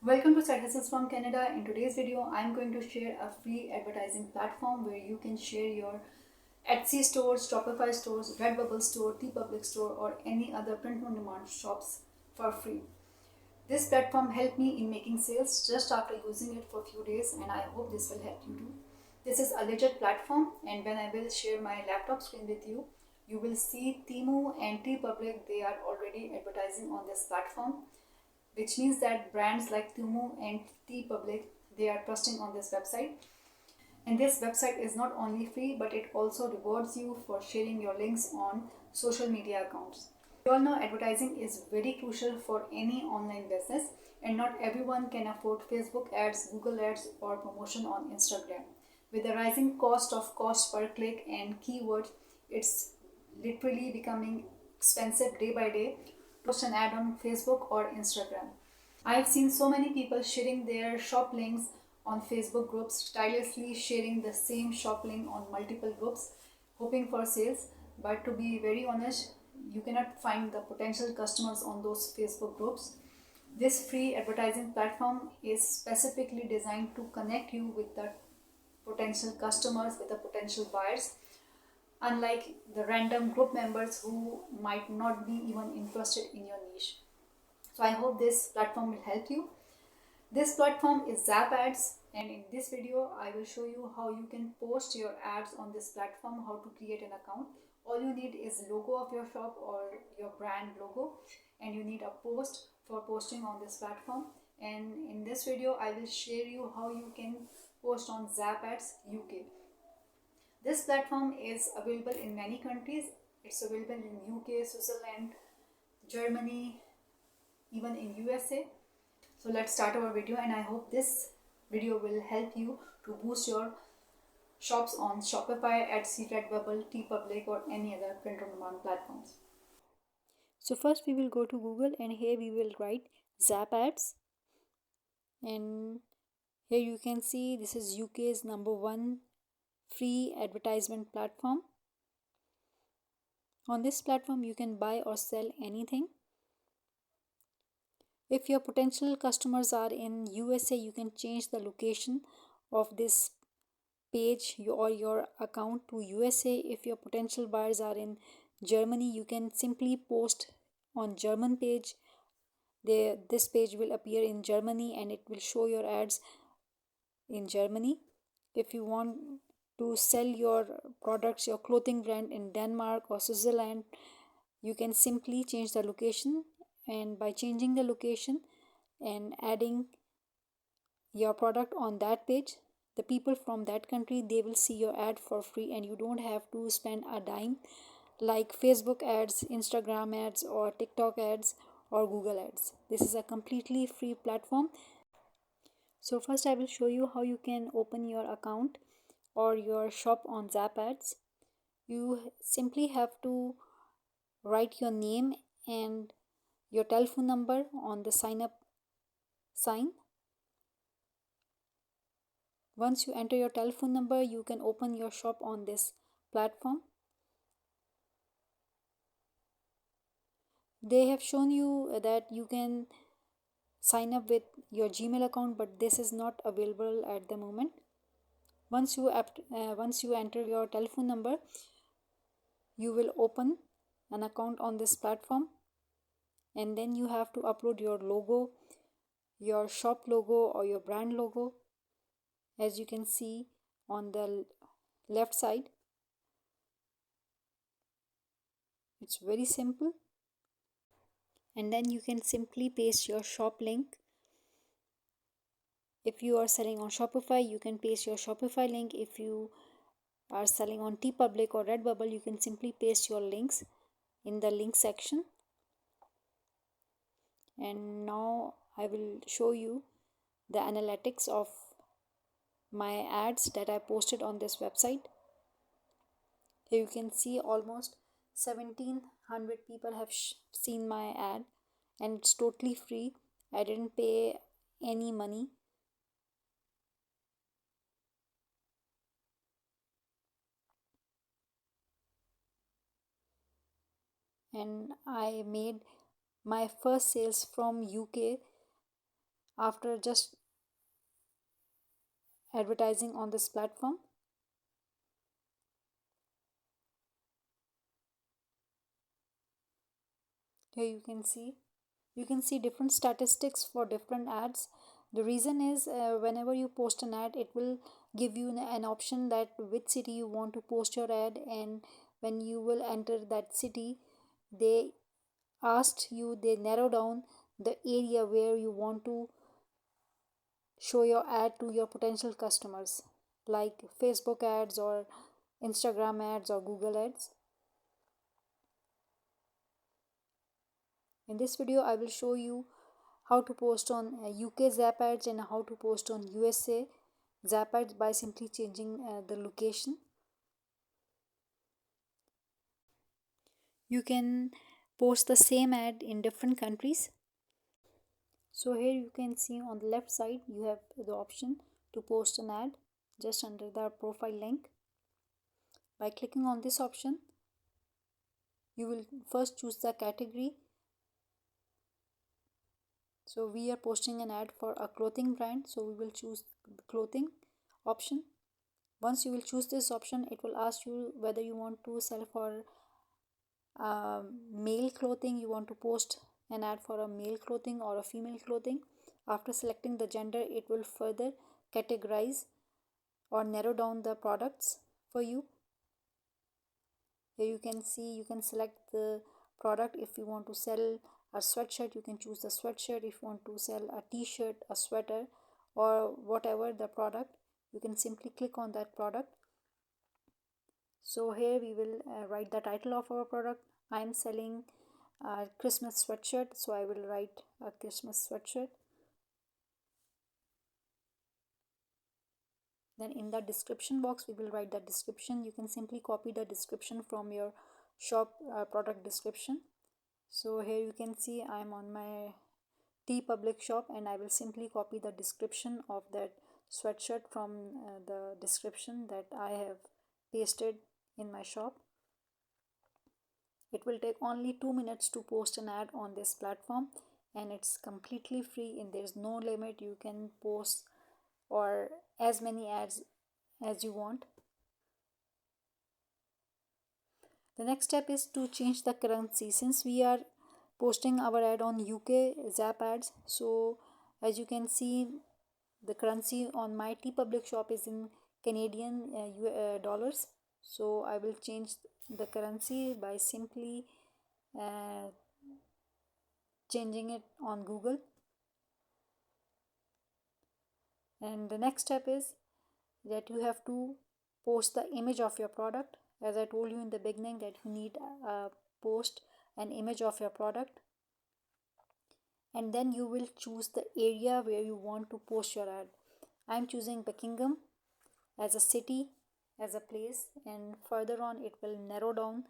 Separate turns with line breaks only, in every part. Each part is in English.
Welcome to Side Hustles from Canada. In today's video, I'm going to share a free advertising platform where you can share your Etsy stores, Shopify stores, Redbubble store, TeePublic store, or any other print-on-demand shops for free. This platform helped me in making sales just after using it for a few days, and I hope this will help you too. This is a legit platform, and when I will share my laptop screen with you, you will see Temu and TeePublic. They are already advertising on this platform, which means that brands like Tumu and TeePublic, they are trusting on this website. And this website is not only free, but it also rewards you for sharing your links on social media accounts. You all know advertising is very crucial for any online business, and not everyone can afford Facebook ads, Google ads, or promotion on Instagram. With the rising cost per click and keywords, it's literally becoming expensive day by day to post an ad on Facebook or Instagram. I've seen so many people sharing their shop links on Facebook groups, tirelessly sharing the same shop link on multiple groups, hoping for sales. But to be very honest, you cannot find the potential customers on those Facebook groups. This free advertising platform is specifically designed to connect you with the potential customers, with the potential buyers, unlike the random group members who might not be even interested in your niche. So I hope this platform will help you. This platform is Zap Ads, and in this video I will show you how you can post your ads on this platform, how to create an account. All you need is logo of your shop or your brand logo, and you need a post for posting on this platform. And in this video I will share you how you can post on Zap Ads UK. This platform is available in many countries. It's available in UK, Switzerland, Germany, even in USA. So let's start our video, and I hope this video will help you to boost your shops on Shopify, Etsy, Redbubble, TeePublic, or any other print-on-demand platforms. So first we will go to Google, and here we will write Zap Ads, and here you can see this is UK's #1 free advertisement platform. On this platform you can buy or sell anything. If your potential customers are in USA, you can change the location of this page or your account to USA. If your potential buyers are in Germany, you can simply post on German page. This page will appear in Germany and it will show your ads in Germany. If you want to sell your products, your clothing brand in Denmark or Switzerland, you can simply change the location, and by changing the location and adding your product on that page, the people from that country, they will see your ad for free, and you don't have to spend a dime like Facebook ads, Instagram ads, or TikTok ads, or Google ads. This is a completely free platform. So first I will show you how you can open your account or your shop on Zap Ads. You simply have to write your name and your telephone number on the sign up sign. Once you enter your telephone number, you can open your shop on this platform. They have shown you that you can sign up with your Gmail account, but this is not available at the moment. Once you enter your telephone number, you will open an account on this platform, and then you have to upload your logo, your shop logo or your brand logo, as you can see on the left side. It's very simple, and then you can simply paste your shop link. If you are selling on Shopify, you can paste your Shopify link. If you are selling on TeePublic or Redbubble, you can simply paste your links in the link section. And now I will show you the analytics of my ads that I posted on this website. Here you can see almost 1700 people have seen my ad, and it's totally free. I didn't pay any money. And I made my first sales from UK after just advertising on this platform. Here you can see different statistics for different ads. The reason is whenever you post an ad, it will give you an option that which city you want to post your ad, and when you will enter that city, they they narrow down the area where you want to show your ad to your potential customers, like Facebook ads or Instagram ads or Google ads. In this video, I will show you how to post on UK Zap Ads and how to post on USA Zap Ads by simply changing the location. You can post the same ad in different countries. So here you can see on the left side you have the option to post an ad just under the profile link. By clicking on this option, you will first choose the category. So we are posting an ad for a clothing brand, so we will choose the clothing option. Once you will choose this option, it will ask you whether you want to sell for male clothing, you want to post an ad for a male clothing or a female clothing. After selecting the gender, it will further categorize or narrow down the products for you. Here you can see you can select the product. If you want to sell a sweatshirt, you can choose the sweatshirt. If you want to sell a t-shirt, a sweater, or whatever the product, you can simply click on that product. So here we will write the title of our product. I am selling a Christmas sweatshirt, so I will write a Christmas sweatshirt. Then in the description box, we will write the description. You can simply copy the description from your shop product description. So here you can see I'm on my TeePublic shop, and I will simply copy the description of that sweatshirt from the description that I have pasted in my shop. It will take only 2 minutes to post an ad on this platform, and it's completely free and there's no limit. You can post or as many ads as you want. The next step is to change the currency. Since we are posting our ad on UK Zap Ads, so as you can see, the currency on my TeePublic shop is in Canadian dollars. So I will change the currency by simply changing it on Google. And the next step is that you have to post the image of your product. As I told you in the beginning, that you need post an image of your product, and then you will choose the area where you want to post your ad. I'm choosing Buckingham as a city, as a place, and further on it will narrow down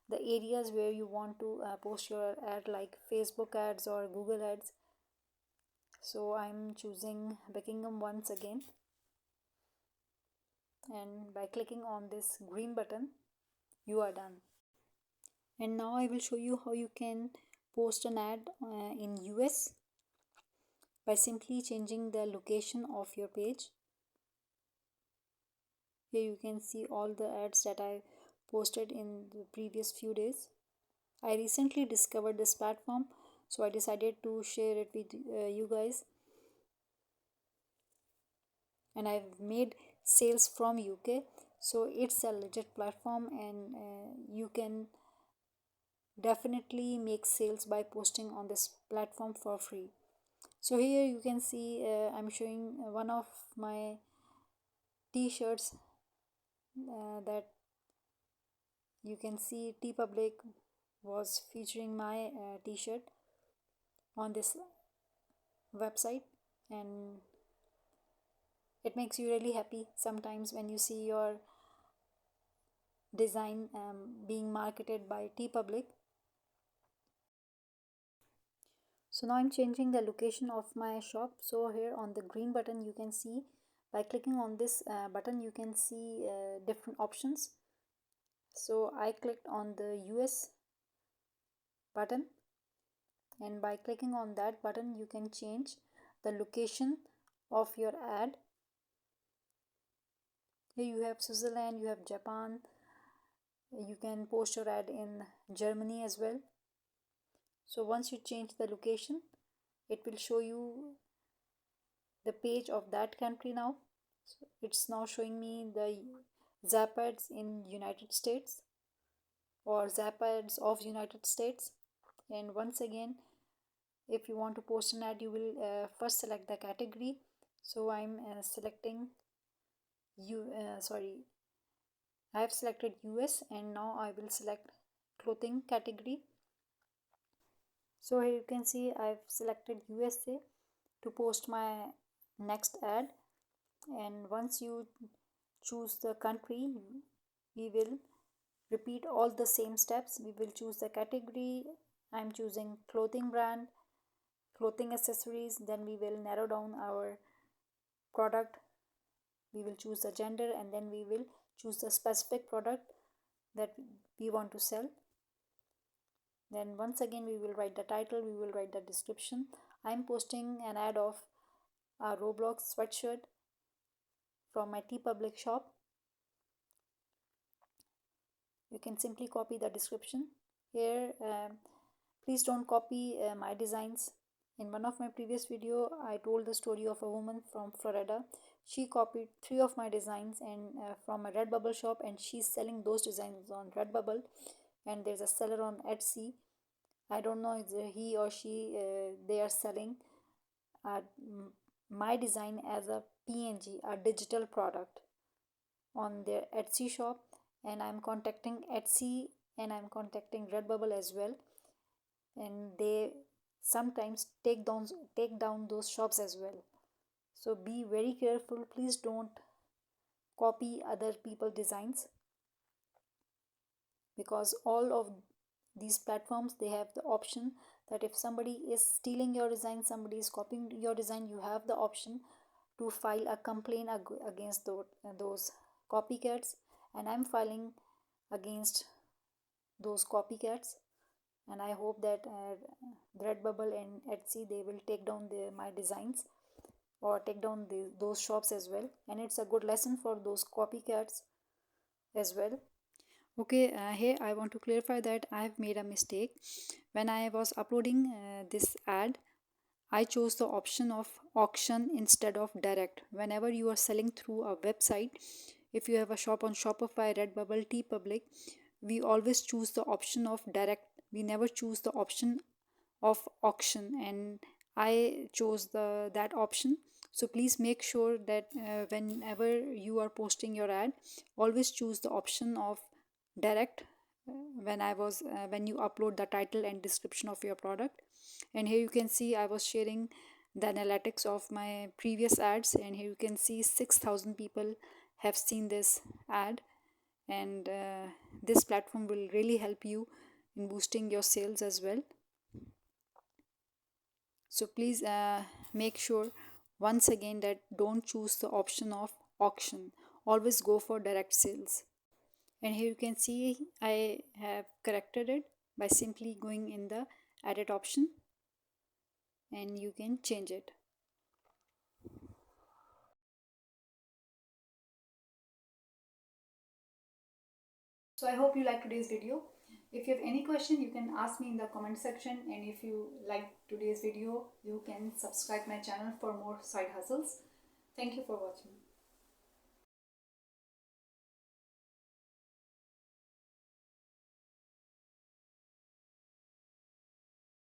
the areas where you want to post your ad, like Facebook ads or Google ads. So I'm choosing Buckingham once again, and by clicking on this green button, you are done. And now I will show you how you can post an ad in US by simply changing the location of your page. Here you can see all the ads that I posted in the previous few days. I recently discovered this platform, so I decided to share it with you guys. And I've made sales from UK, so it's a legit platform, and you can definitely make sales by posting on this platform for free. So here you can see I'm showing one of my t-shirts that you can see TeePublic was featuring my t-shirt on this website, and it makes you really happy sometimes when you see your design being marketed by TeePublic. So now I'm changing the location of my shop. So here on the green button, you can see by clicking on this button, you can see different options. So I clicked on the US button, and by clicking on that button, you can change the location of your ad. Here you have Switzerland, you have Japan. You can post your ad in Germany as well. So once you change the location, it will show you the page of that country now. So it's now showing me the Zap Ads in United States or Zap Ads of United States. And once again, if you want to post an ad, you will first select the category. So I'm selecting I have selected US, and now I will select clothing category. So here you can see I've selected USA to post my next ad. And once you choose the country, we will repeat all the same steps. We will choose the category. I'm choosing clothing brand, clothing accessories. Then we will narrow down our product. We will choose the gender, and then we will choose the specific product that we want to sell. Then once again we will write the title, we will write the description. I'm posting an ad of a Roblox sweatshirt from my TeePublic shop. You can simply copy the description here. Please don't copy my designs. In one of my previous video, I told the story of a woman from Florida. She copied 3 of my designs and from a Redbubble shop, and she's selling those designs on Redbubble. And there's a seller on Etsy. I don't know if he or she they are selling my design as a PNG, a digital product, on their Etsy shop. And I'm contacting Etsy and I'm contacting Redbubble as well, and they sometimes take down those shops as well. So be very careful. Please don't copy other people's designs, because all of these platforms, they have the option that if somebody is stealing your design, somebody is copying your design, you have the option to file a complaint against those copycats. And I'm filing against those copycats, and I hope that Redbubble and Etsy, they will take down my designs or take down those shops as well. And it's a good lesson for those copycats as well. Okay, here I want to clarify that I have made a mistake. When I was uploading this ad, I chose the option of auction instead of direct. Whenever you are selling through a website, if you have a shop on Shopify, Redbubble, TeePublic, we always choose the option of direct. We never choose the option of auction, and I chose that option. So please make sure that whenever you are posting your ad, always choose the option of direct when you upload the title and description of your product. And here you can see I was sharing the analytics of my previous ads, and here you can see 6,000 people have seen this ad. And this platform will really help you in boosting your sales as well. So please make sure once again that don't choose the option of auction. Always go for direct sales. And here you can see I have corrected it by simply going in the edit option, and you can change it. So I hope you liked today's video. If you have any question, you can ask me in the comment section, and if you like today's video, you can subscribe my channel for more side hustles. Thank you for watching.